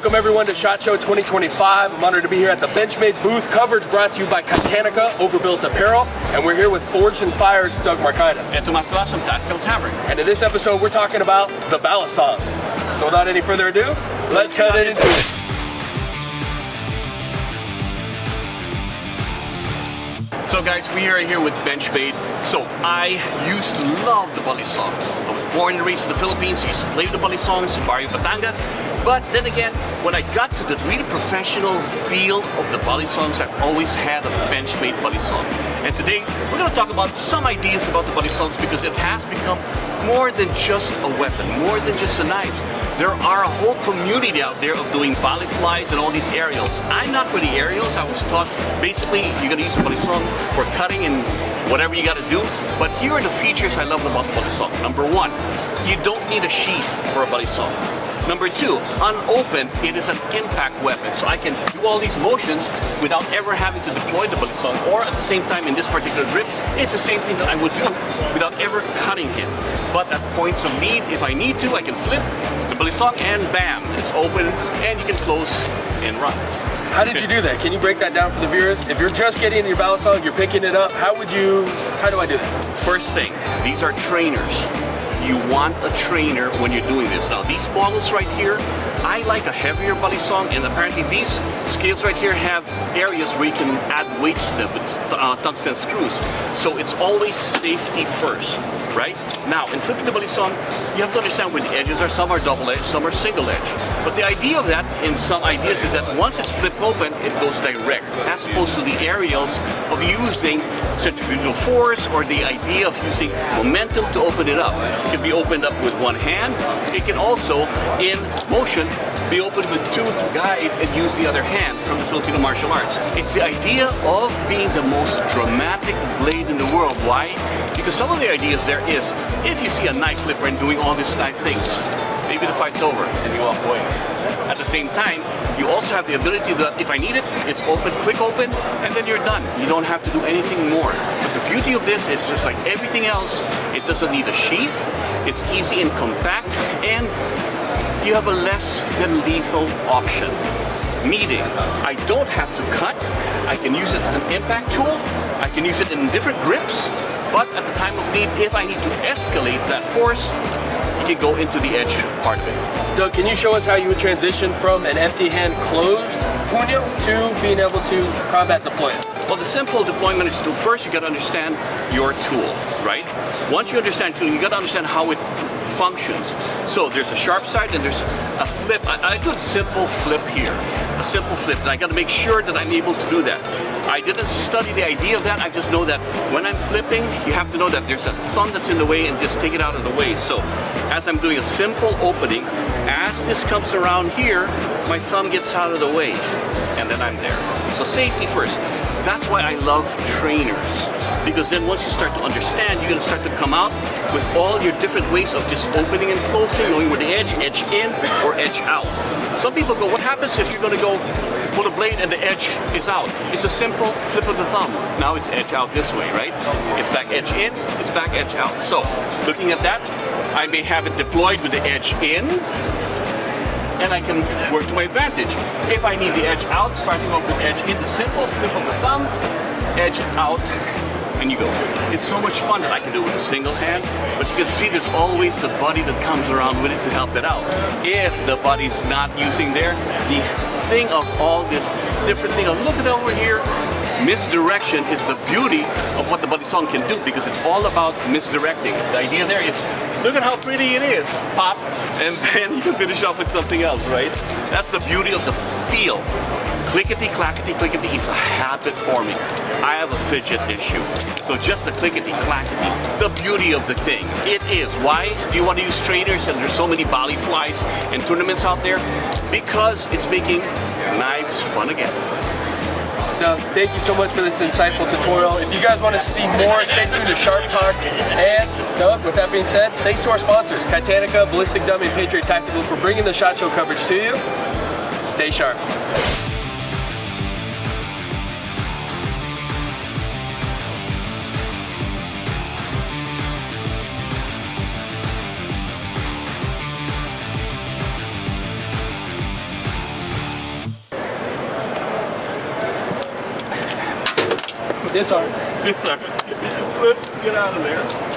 Welcome everyone to SHOT Show 2025. I'm honored to be here at the Benchmade booth. Coverage brought to you by Titanic Overbuilt Apparel. And we're here with Forged and Fired Doug Marcaida. And Tomas Alas from Tactical Tavern. And in this episode, we're talking about the Balisong. So without any further ado, let's cut it into it. So guys, we are here with Benchmade. So I used to love the balisong. I was born and raised in the Philippines, used to play the balisongs in Barrio Batangas. But then again, when I got to the really professional feel of the balisongs, I've always had a Benchmade balisong. And today, we're going to talk about some ideas about the balisongs because it has become more than just a weapon, more than just the knives. There are a whole community out there of doing bali flies and all these aerials. I'm not for the aerials. I was taught basically you're going to use a balisong for cutting and whatever you got to do. But here are the features I love about the balisong. Number one, you don't need a sheath for a balisong. Number two, unopened, it is an impact weapon. So I can do all these motions without ever having to deploy the balisong, or at the same time in this particular grip, it's the same thing that I would do without ever cutting him. But at points of need, if I need to, I can flip the balisong and bam, it's open and you can close and run. How did you do that? Can you break that down for the viewers? If you're just getting your balisong, you're picking it up, how do I do that? First thing, these are trainers. You want a trainer when you're doing this. Now these bottles right here, I like a heavier balisong, and apparently these scales right here have areas where you can add weights to them with tungsten screws. So it's always safety first, right? Now in flipping the balisong, you have to understand where the edges are. Some are double edge, some are single edge. But the idea of that in some ideas is that once it's flipped open, it goes direct, as opposed to the aerials of using centrifugal force or the idea of using momentum to open it up. It can be opened up with one hand. It can also, in motion, be opened with two to guide and use the other hand from the Filipino martial arts. It's the idea of being the most dramatic blade in the world. Why? Because some of the ideas there is, if you see a knife flipper and doing all these knife things, maybe the fight's over and you walk away. At the same time, you also have the ability that if I need it, it's open, quick open, and then you're done. You don't have to do anything more. But the beauty of this is just like everything else, it doesn't need a sheath, it's easy and compact, and you have a less than lethal option. Meaning, I don't have to cut, I can use it as an impact tool, I can use it in different grips, but at the time of need, if I need to escalate that force, you can go into the edge part of it. Doug, can you show us how you would transition from an empty hand closed puño to being able to combat deploy it? Well, the simple deployment is to first you got to understand your tool, right? Once you understand tool, you got to understand how it functions. So there's a sharp side and there's a flip. I do a simple flip here, a simple flip, and I got to make sure that I'm able to do that. I didn't study the idea of that. I just know that when I'm flipping, you have to know that there's a thumb that's in the way and just take it out of the way. So as I'm doing a simple opening, as this comes around here, my thumb gets out of the way and then I'm there. So safety first. That's why I love trainers, because then once you start to understand, you're going to start to come out with all your different ways of just opening and closing, knowing where the edge in or edge out. Some people go, what happens if you're going to go pull a blade and the edge is out? It's a simple flip of the thumb. Now it's edge out this way, right? It's back edge in, it's back edge out. So looking at that, I may have it deployed with the edge in, and I can work to my advantage. If I need the edge out, starting off with edge in, the simple flip of the thumb, edge out, and you go. It's so much fun that I can do it with a single hand, but you can see there's always the buddy that comes around with it to help it out. If the buddy's not using there, the thing of all this different thing of look at over here, misdirection is the beauty of what the balisong can do, because it's all about misdirecting. The idea there is, look at how pretty it is, pop, and then you can finish off with something else, right? That's the beauty of the feel. Clickety, clackety, clickety is a habit forming. I have a fidget issue. So just the clickety, clackety, the beauty of the thing. It is. Why do you want to use trainers and there's so many bali flies and tournaments out there? Because it's making knives fun again. Doug, thank you so much for this insightful tutorial. If you guys want to see more, stay tuned to Sharp Talk. And Doug, with that being said, thanks to our sponsors, Titanic, Ballistic Dummy, and Patriot Tactical for bringing the SHOT Show coverage to you. Stay sharp. Disarm. Flip, get out of there.